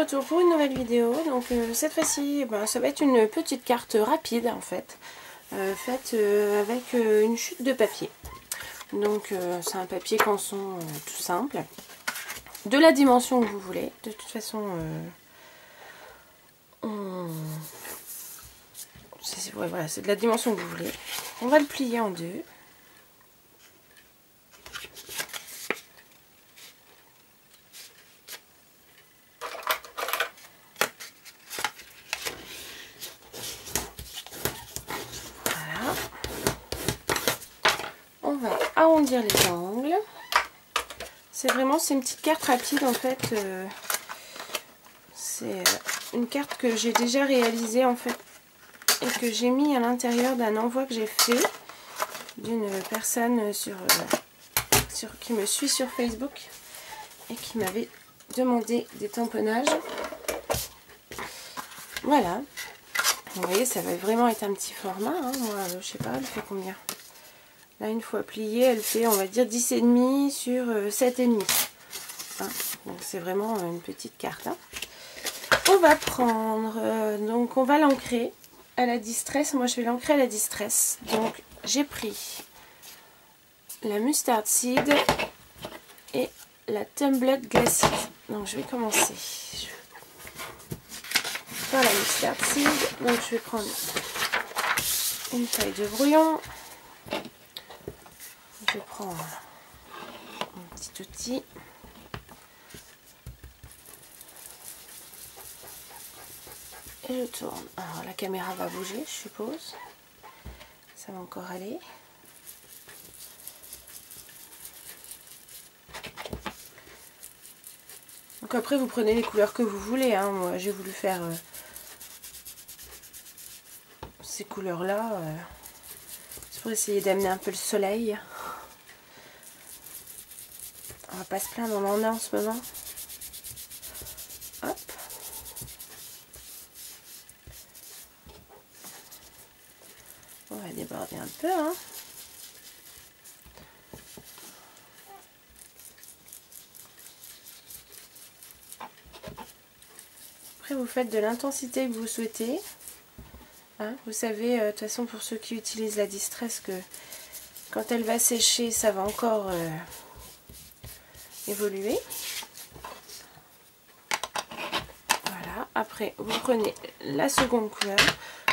retour pour une nouvelle vidéo. Donc cette fois-ci, ça va être une petite carte rapide en fait, faite avec une chute de papier. Donc c'est un papier canson tout simple, de la dimension que vous voulez. De toute façon, voilà, c'est de la dimension que vous voulez. On va le plier en deux. On va arrondir les angles. C'est une petite carte rapide en fait. C'est une carte que j'ai déjà réalisée en fait et que j'ai mis à l'intérieur d'un envoi que j'ai fait d'une personne qui me suit sur Facebook et qui m'avait demandé des tamponnages. Voilà. Vous voyez, ça va vraiment être un petit format. Hein. Moi, je sais pas, elle fait combien? Là, une fois pliée, elle fait, on va dire, 10,5 sur 7,5. Hein, donc, c'est vraiment une petite carte. Hein. On va prendre, donc, on va l'ancrer à la distress. Moi, je vais l'ancrer à la distress. Donc, j'ai pris la mustard seed et la tumbled glacis. Donc, je vais commencer par la mustard seed. Donc, je vais prendre une feuille de brouillon. Je prends un petit outil. Et je tourne. Alors la caméra va bouger, je suppose. Ça va encore aller. Donc après vous prenez les couleurs que vous voulez. Hein. Moi j'ai voulu faire ces couleurs là. C'est pour essayer d'amener un peu le soleil. On va pas se plaindre, on en a en ce moment. Hop. On va déborder un peu. Hein. Après vous faites de l'intensité que vous souhaitez. Hein. Vous savez, de toute façon pour ceux qui utilisent la distress, que quand elle va sécher, ça va encore évoluer. Voilà, après vous prenez la seconde couleur.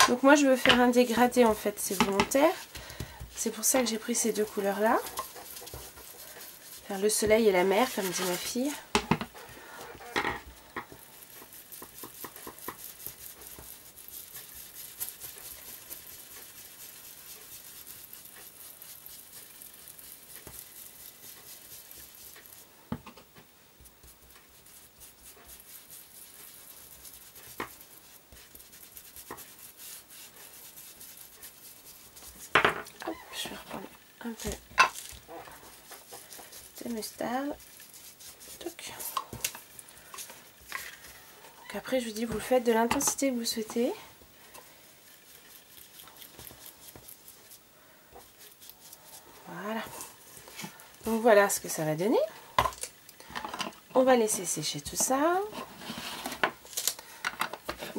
Donc moi je veux faire un dégradé en fait, c'est volontaire. C'est pour ça que j'ai pris ces deux couleurs là. Faire le soleil et la mer comme dit ma fille. Je vais reprendre un peu de mustard. Donc après je vous dis, vous faites de l'intensité que vous souhaitez. Voilà. Donc voilà ce que ça va donner. On va laisser sécher tout ça.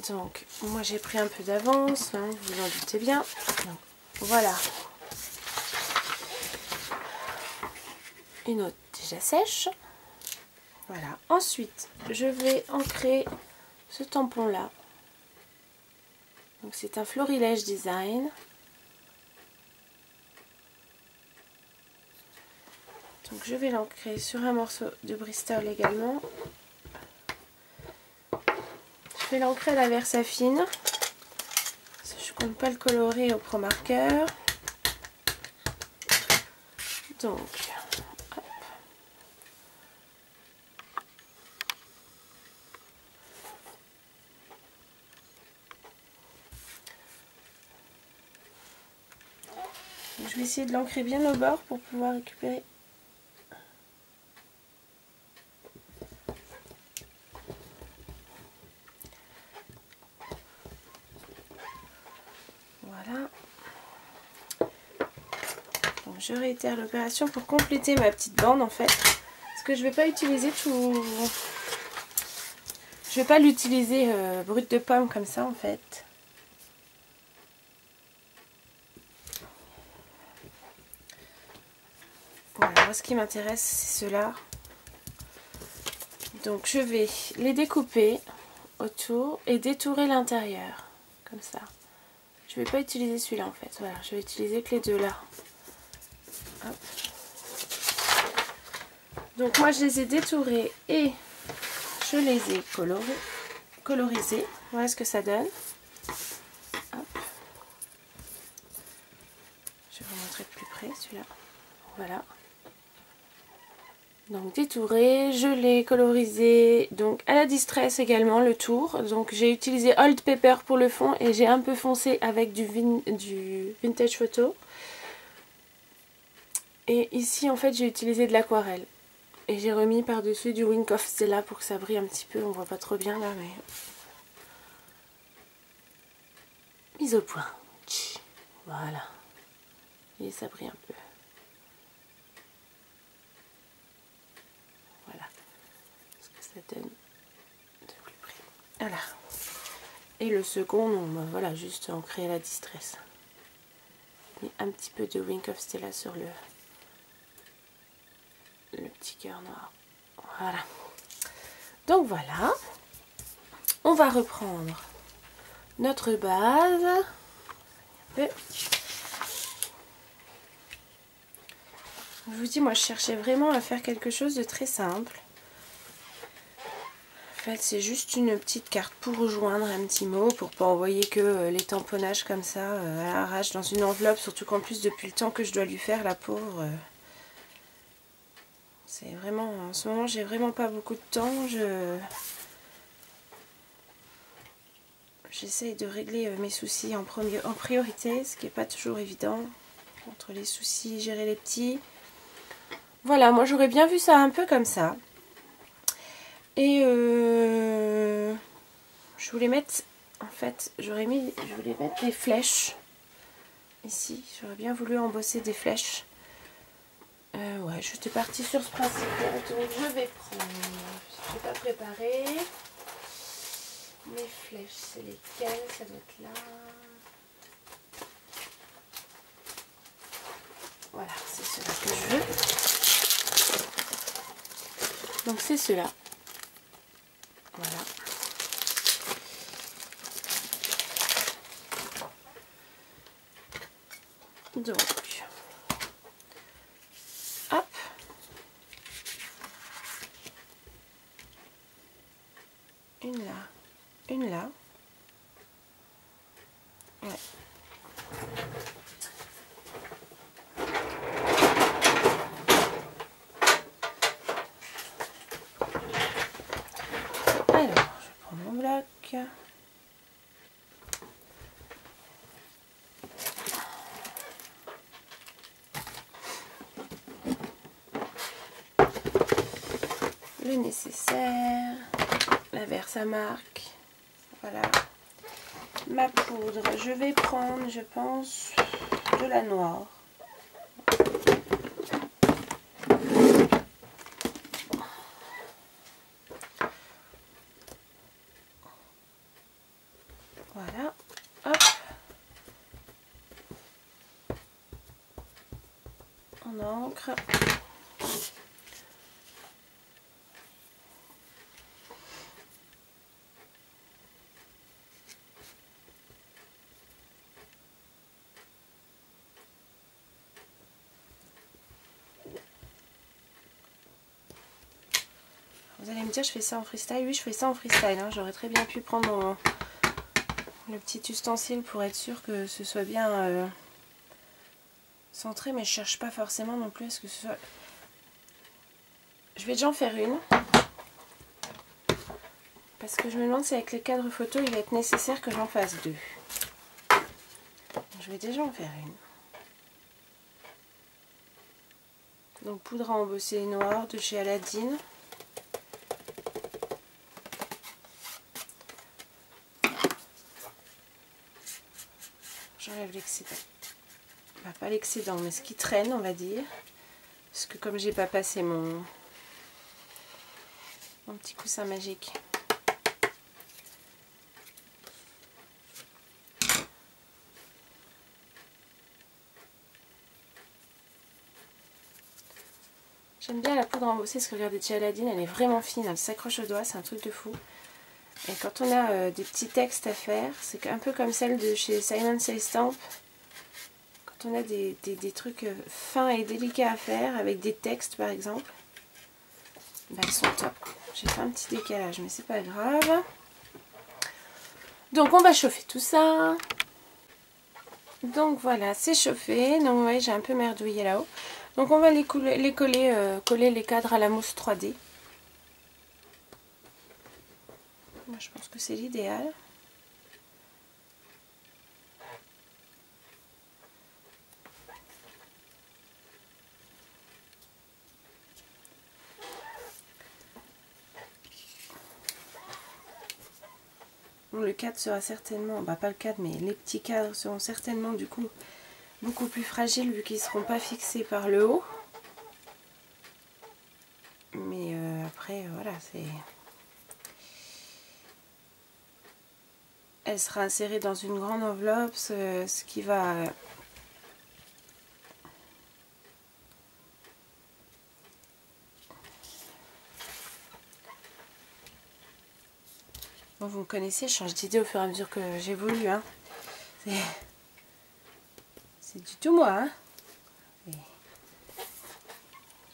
Donc moi j'ai pris un peu d'avance, hein, vous en doutez bien. Donc, voilà. Une autre déjà sèche. Voilà. Ensuite, je vais ancrer ce tampon là. Donc c'est un Florilège Design. Donc je vais l'ancrer sur un morceau de Bristol également. Je vais l'ancrer à la Versafine. Je ne compte pas le colorer au Pro Marker. Donc hop. Je vais essayer de l'ancrer bien au bord pour pouvoir récupérer. Voilà. Donc je réitère l'opération pour compléter ma petite bande en fait. Parce que je ne vais pas utiliser tout. Je vais pas l'utiliser brut de pomme comme ça en fait. Voilà, moi ce qui m'intéresse c'est ceux-là. Donc je vais les découper autour et détourer l'intérieur. Comme ça. Je vais pas utiliser celui-là en fait. Voilà, je vais utiliser que les deux là. Hop. Donc moi je les ai détourés et je les ai colorisés. Voilà ce que ça donne. Hop. Je vais vous montrer de plus près celui-là. Voilà. Donc détouré, je l'ai colorisé donc à la Distress également le tour. Donc j'ai utilisé Old Pepper pour le fond et j'ai un peu foncé avec du Vintage Photo. Et ici en fait j'ai utilisé de l'aquarelle. Et j'ai remis par-dessus du Wink of Stella pour que ça brille un petit peu. On voit pas trop bien là mais... Mise au point. Voilà. Et ça brille un peu. Voilà. Ce que ça donne de plus près. Voilà. Et le second, non, bah voilà, juste ancré à la Distress. J'ai mis un petit peu de Wink of Stella sur le petit cœur noir. Voilà. Donc voilà. On va reprendre notre base. Je vous dis, moi je cherchais vraiment à faire quelque chose de très simple. En fait, c'est juste une petite carte pour rejoindre un petit mot, pour pas envoyer que les tamponnages comme ça à l'arrache dans une enveloppe, surtout qu'en plus depuis le temps que je dois lui faire, la pauvre, c'est vraiment, en ce moment j'ai vraiment pas beaucoup de temps, j'essaye de régler mes soucis en priorité, ce qui n'est pas toujours évident, entre les soucis, gérer les petits. Voilà, moi j'aurais bien vu ça un peu comme ça. Et je voulais mettre, en fait, je voulais mettre des flèches ici. J'aurais bien voulu embosser des flèches. Ouais, j'étais partie sur ce principe-là. Donc je vais prendre, je n'ai pas préparé. Mes flèches, c'est lesquelles? Ça doit être là. Voilà, c'est cela que je veux. Donc c'est cela. Voilà. Donc, hop. Une là, une là. Ouais. Alors, je prends mon bloc. Le nécessaire, la verse à marque, voilà, ma poudre, je vais prendre, je pense, de la noire. Voilà, hop, on ancre. Vous allez me dire, je fais ça en freestyle. Oui, je fais ça en freestyle. Hein. J'aurais très bien pu prendre le petit ustensile pour être sûr que ce soit bien centré, mais je cherche pas forcément non plus à ce que ce soit... Je vais déjà en faire une. Parce que je me demande si avec les cadres photos, il va être nécessaire que j'en fasse deux. Je vais déjà en faire une. Donc poudre à embosser noire de chez Aladdin. J'enlève l'excédent. Bah, pas l'excédent, mais ce qui traîne, on va dire. Parce que comme j'ai pas passé mon petit coussin magique. J'aime bien la poudre embossée parce que regardez, chez Aladine, elle est vraiment fine, elle s'accroche au doigt, c'est un truc de fou. Et quand on a des petits textes à faire, c'est un peu comme celle de chez Simon Says Stamp. Quand on a des trucs fins et délicats à faire, avec des textes par exemple, ben, elles sont top. J'ai fait un petit décalage, mais c'est pas grave. Donc on va chauffer tout ça. Donc voilà, c'est chauffé. Donc vous voyez, j'ai un peu merdouillé là-haut. Donc on va coller les cadres à la mousse 3D. Moi je pense que c'est l'idéal. Bon, le cadre sera certainement, bah pas le cadre, mais les petits cadres seront certainement du coup beaucoup plus fragiles vu qu'ils ne seront pas fixés par le haut. Mais après, voilà, c'est... Elle sera insérée dans une grande enveloppe, ce qui va... Bon, vous me connaissez, je change d'idée au fur et à mesure que j'évolue. Hein. C'est du tout moi. Hein. Je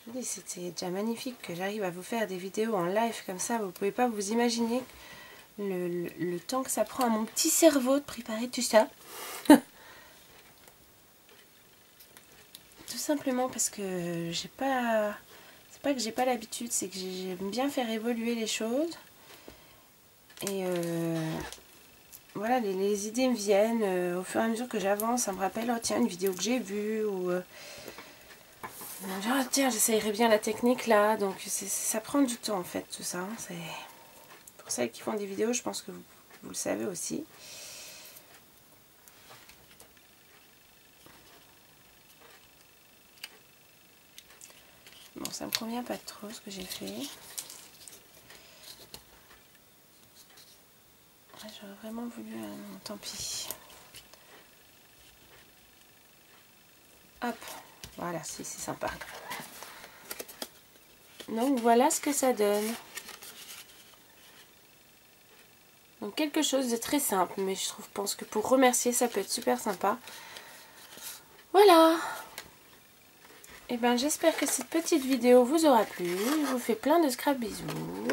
vous dis, c'était déjà magnifique que j'arrive à vous faire des vidéos en live comme ça. Vous ne pouvez pas vous imaginer le temps que ça prend à mon petit cerveau de préparer tout ça. Tout simplement parce que j'ai pas... C'est pas que j'ai pas l'habitude, c'est que j'aime bien faire évoluer les choses. Et voilà, les idées me viennent au fur et à mesure que j'avance. Ça me rappelle, oh tiens, une vidéo que j'ai vue. Ou oh, tiens, j'essayerais bien la technique là. Donc ça prend du temps en fait, tout ça. C'est pour celles qui font des vidéos, je pense que vous le savez aussi. Bon, ça me convient pas trop ce que j'ai fait. J'aurais vraiment voulu tant pis. Hop, voilà, c'est sympa. Donc voilà ce que ça donne. Donc quelque chose de très simple, mais je pense que pour remercier, ça peut être super sympa. Voilà. Et bien j'espère que cette petite vidéo vous aura plu. Je vous fais plein de scrap bisous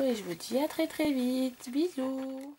et je vous dis à très très vite. Bisous.